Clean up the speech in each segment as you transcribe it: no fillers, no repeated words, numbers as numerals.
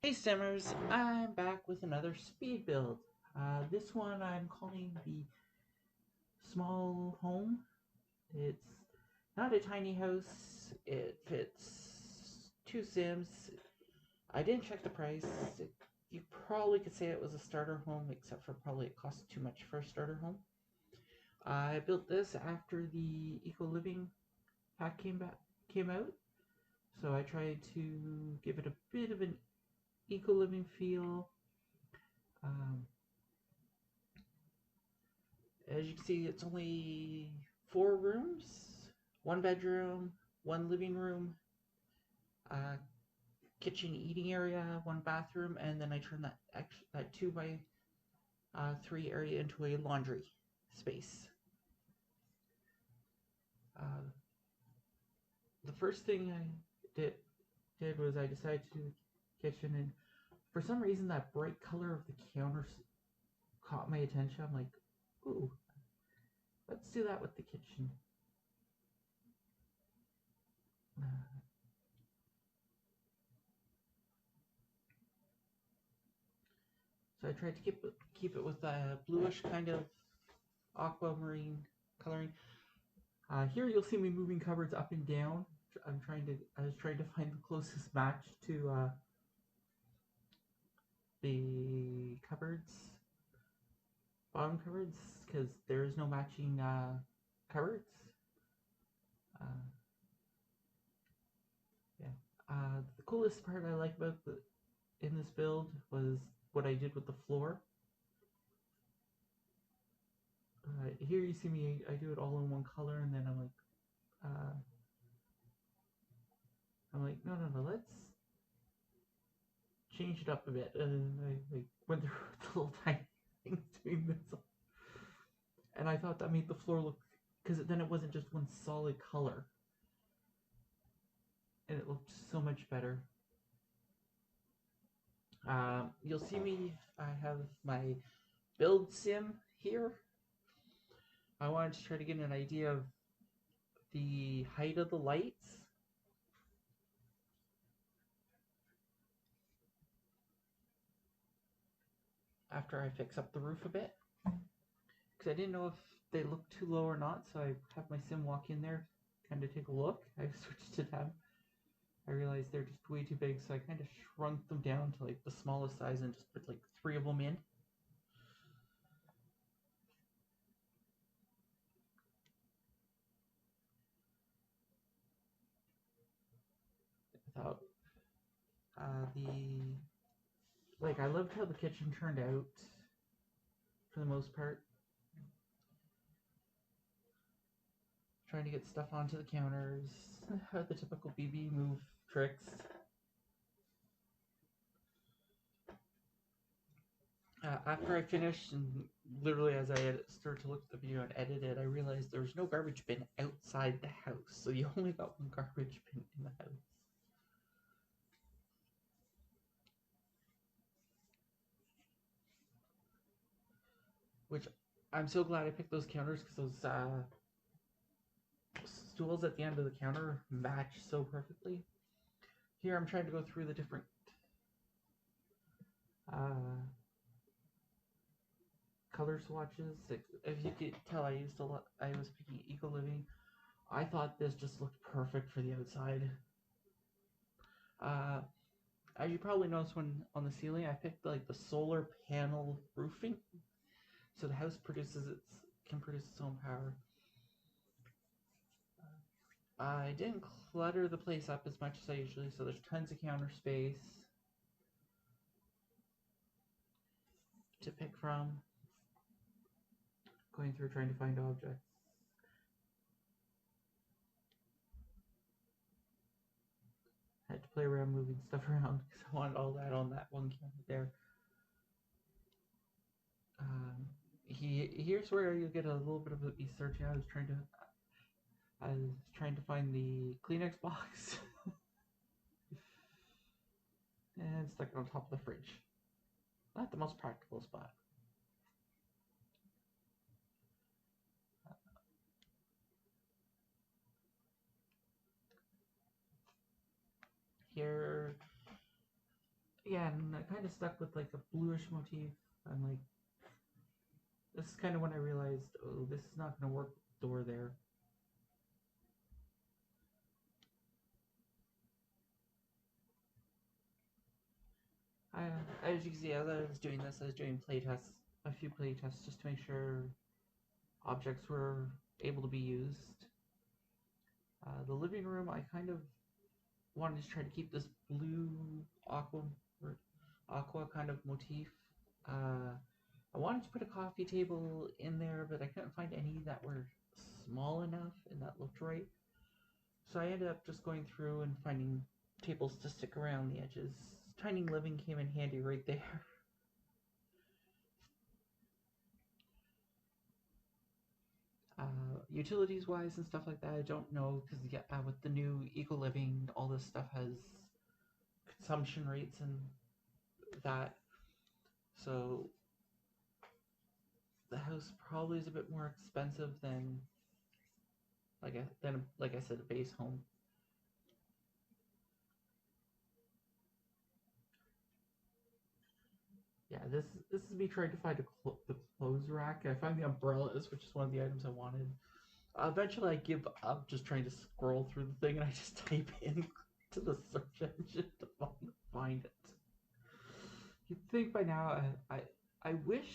Hey Simmers, I'm back with another speed build. This one I'm calling the small home. It's not a tiny house. It fits two Sims. I didn't check the price. You probably could say it was a starter home, except for probably it cost too much for a starter home. I built this after the Eco Living pack came out, so I tried to give it a bit of an Eco Living feel. Um, As you can see, it's only 4 rooms, 1 bedroom, 1 living room, uh, kitchen eating area, 1 bathroom, and then I turned that 2 by 3 area into a laundry space. Uh, the first thing I did was I decided to do the kitchen, and for some reason that bright color of the counters caught my attention. I'm like, ooh, let's do that with the kitchen. Uh, so I tried to keep it with a bluish kind of aquamarine coloring. Here you'll see me moving cupboards up and down. I was trying to find the closest match to the bottom cupboards, because there is no matching cupboards. Uh, yeah. The coolest part I like about in this build was what I did with the floor. Here you see me, I do it all in one color, and then uh, no, let's change it up a bit. And I went through the little tiny things doing this, and I thought that made the floor look, because then it wasn't just one solid color, and it looked so much better. You'll see me. I have my build sim here. I wanted to try to get an idea of the height of the lights. After I fix up the roof a bit, because I didn't know if they looked too low or not, so I have my sim walk in there, kind of take a look. I switched to them. I realized they're just way too big, so I kind of shrunk them down to like the smallest size and just put like 3 of them in. Without the I loved how the kitchen turned out for the most part. Trying to get stuff onto the counters, the typical BB move tricks. After I finished, and literally as I started to look at the video and edit it, I realized there was no garbage bin outside the house, so you only got one garbage bin in the house. Which I'm so glad I picked those counters, because those stools at the end of the counter match so perfectly. Here I'm trying to go through the different uh, color swatches. If you could tell, I was picking Eco Living. I thought this just looked perfect for the outside. Uh, as you probably noticed, when on the ceiling, I picked like the solar panel roofing, so the house can produce its own power. I didn't clutter the place up as much as I usually, so there's tons of counter space to pick from. Going through trying to find objects. Had to play around moving stuff around because I wanted all that on that one counter there. Here's where you get a little bit of a research. I was trying to find the Kleenex box and stuck it on top of the fridge. Not the most practical spot. Here, Yeah, and I kind of stuck with like a bluish motif. I'm like, this is kind of when I realized, oh, this is not going to work with the door there. I, as you can see, as I was doing this, I was doing playtests, a few playtests, just to make sure objects were able to be used. The living room, I kind of wanted to try to keep this blue aqua kind of motif. I wanted to put a coffee table in there, but I couldn't find any that were small enough and that looked right. So I ended up just going through and finding tables to stick around the edges. Tiny living came in handy right there. Utilities wise and stuff like that, I don't know because with the new eco living, all this stuff has consumption rates and that. So the house probably is a bit more expensive than like I said, a base home. Yeah, this is me trying to find the clothes rack. I find the umbrellas, which is one of the items I wanted. Eventually, I give up just trying to scroll through the thing, and I just type in to the search engine to find it. You'd think by now, I wish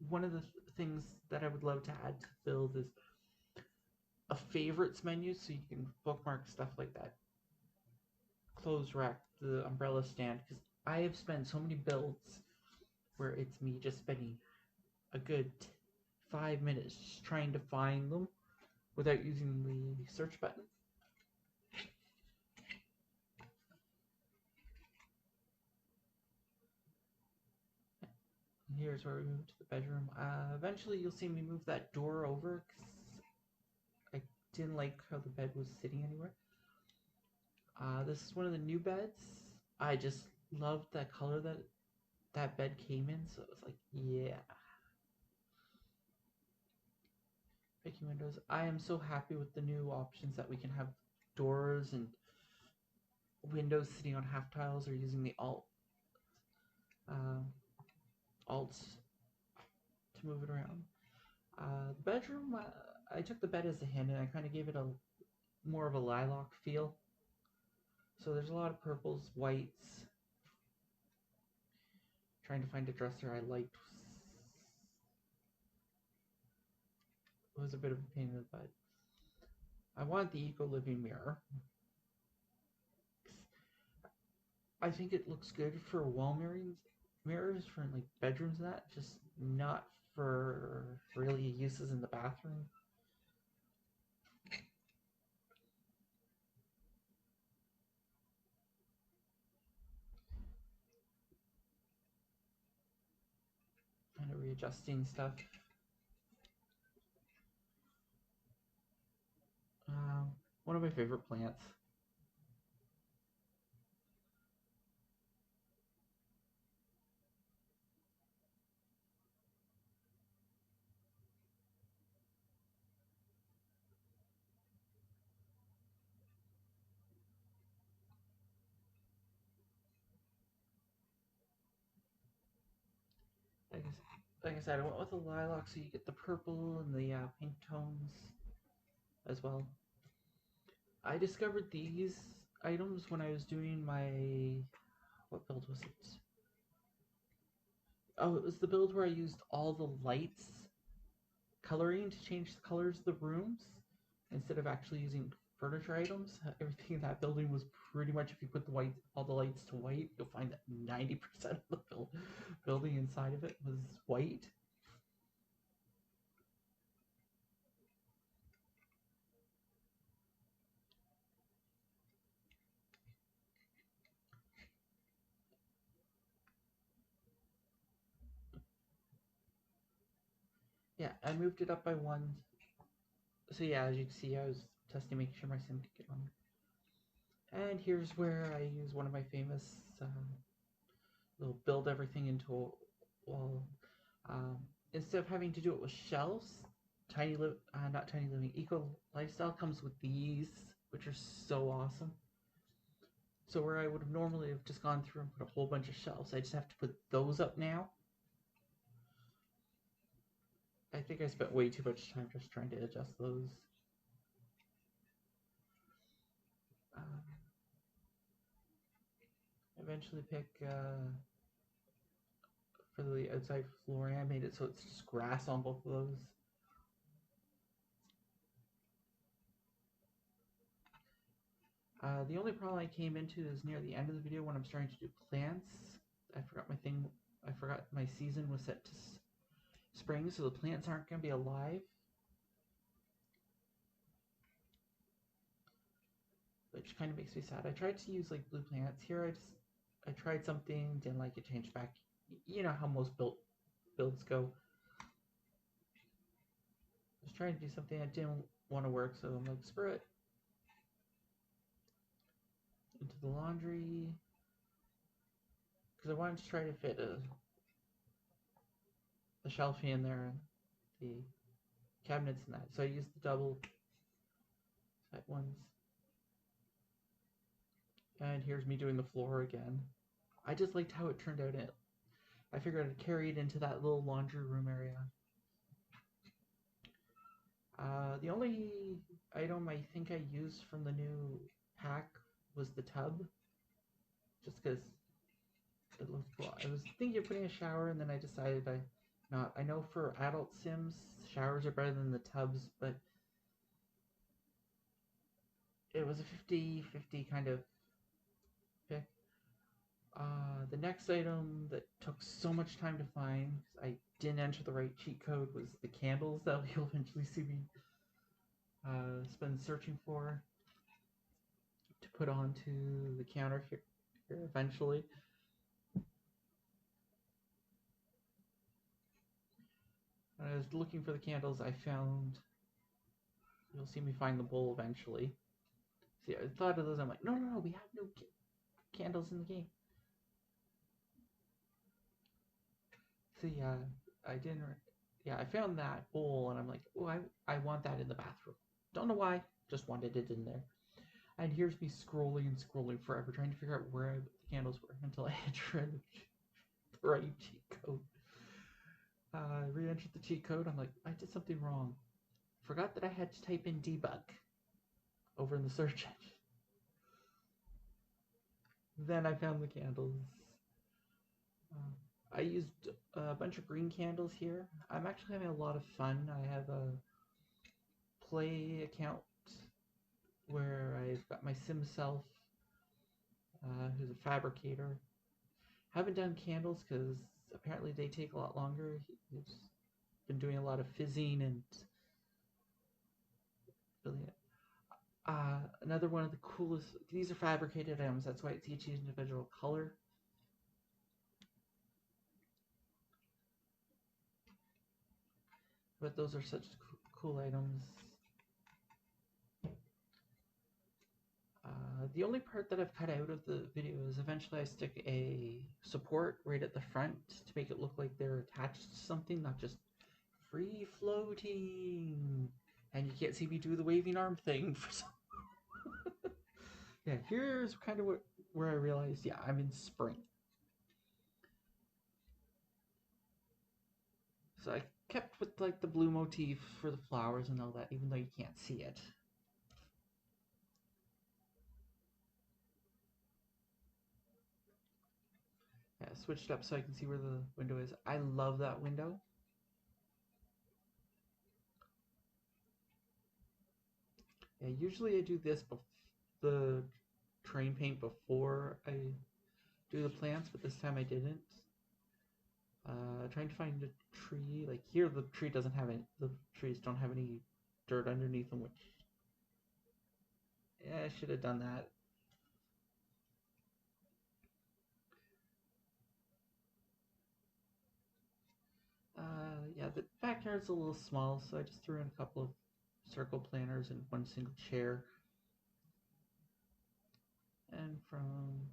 one of the things that I would love to add to build is a favorites menu, so you can bookmark stuff like that clothes rack, the umbrella stand, because I have spent so many builds where it's me just spending a good 5 minutes just trying to find them without using the search button. And here's where we move to the bedroom. Eventually, you'll see me move that door over because I didn't like how the bed was sitting anywhere. This is one of the new beds. I just loved that color that bed came in, so it was like, yeah. Picking windows. I am so happy with the new options that we can have doors and windows sitting on half tiles or using the uh, alts to move it around. The bedroom, I took the bed as a hint and I kind of gave it a more of a lilac feel. So there's a lot of purples, whites. Trying to find a dresser I liked was a bit of a pain in the butt. I want the Eco Living mirror. I think it looks good for wall mirrors for like bedrooms and that, just not for really uses in the bathroom. Kind of readjusting stuff. One of my favorite plants. Like like I said, I went with the lilac so you get the purple and the pink tones as well. I discovered these items when I was doing my... What build was it? Oh, it was the build where I used all the lights coloring to change the colors of the rooms instead of actually using furniture items. Everything in that building was pretty much, if you put all the lights to white, you'll find that 90% of the building inside of it was white. Yeah, I moved it up by one. So yeah, as you can see, I was testing, making sure my sim could get on. And here's where I use one of my famous little build everything into a wall. Um, Instead of having to do it with shelves, not Tiny Living, Eco Lifestyle comes with these, which are so awesome. So where I would have normally have just gone through and put a whole bunch of shelves, I just have to put those up now. I think I spent way too much time just trying to adjust those. Eventually pick for the outside flooring. I made it so it's just grass on both of those. The only problem I came into is near the end of the video when I'm starting to do plants. I forgot my season was set to spring, so the plants aren't going to be alive. Which kind of makes me sad. I tried to use like blue plants here. I tried something, didn't like it, changed back. You know how most builds go. I was trying to do something that didn't want to work, so I'm like, screw it. Into the laundry. Because I wanted to try to fit a shelf in there, the cabinets and that. So I used the double set ones. And here's me doing the floor again. I just liked how it turned out. I figured I'd carry it into that little laundry room area. The only item I think I used from the new pack was the tub. Just because it looked cool. I was thinking of putting a shower, and then I decided not. I know for adult Sims, showers are better than the tubs, but it was a 50-50 kind of pick. The next item that took so much time to find, I didn't enter the right cheat code, was the candles that you'll eventually see me spend searching for to put onto the counter here eventually. When I was looking for the candles, I found, you'll see me find the bowl eventually. See, I thought of those, I'm like, no, we have no candles in the game. So yeah, I found that bowl, and I'm like, oh, I want that in the bathroom. Don't know why, just wanted it in there. And here's me scrolling forever, trying to figure out where the candles were until I entered the right cheat code. I re-entered the cheat code. I'm like, I did something wrong. Forgot that I had to type in debug over in the search engine. Then I found the candles. I used a bunch of green candles here. I'm actually having a lot of fun. I have a play account where I've got my sim self, who's a fabricator. Haven't done candles because apparently they take a lot longer. He's been doing a lot of fizzing and filling it. Another one of the coolest, these are fabricated items, that's why it's each individual color. But those are such cool items. The only part that I've cut out of the video is eventually I stick a support right at the front to make it look like they're attached to something, not just free floating. And you can't see me do the waving arm thing for some. Yeah, here's kind of where I realized, yeah, I'm in spring. So I kept with like the blue motif for the flowers and all that, even though you can't see it. Yeah, switched up so I can see where the window is. I love that window. Yeah, usually I do this the terrain paint before I do the plants, but this time I didn't. Trying to find a tree. Like here, the tree doesn't have any. The trees don't have any dirt underneath them, which yeah, I should have done that. Yeah, the backyard's a little small, so I just threw in a couple of circle planters and one single chair. And from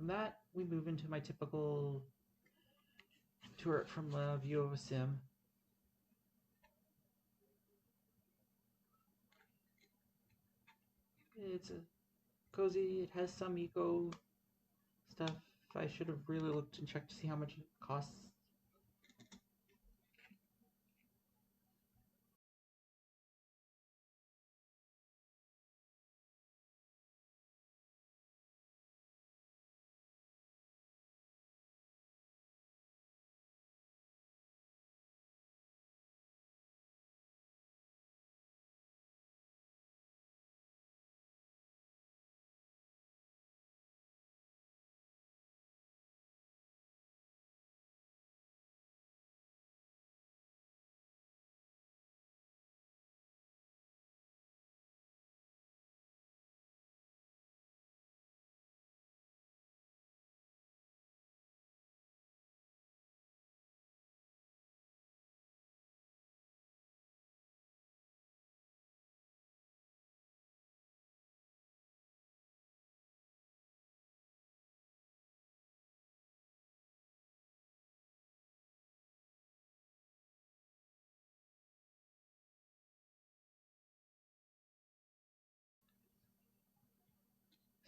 that, we move into my typical tour from the view of a sim. It's cozy. It has some eco stuff. I should have really looked and checked to see how much it costs.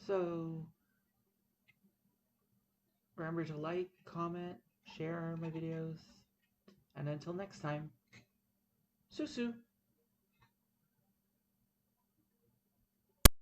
So remember to like, comment, share my videos, and until next time, Susu!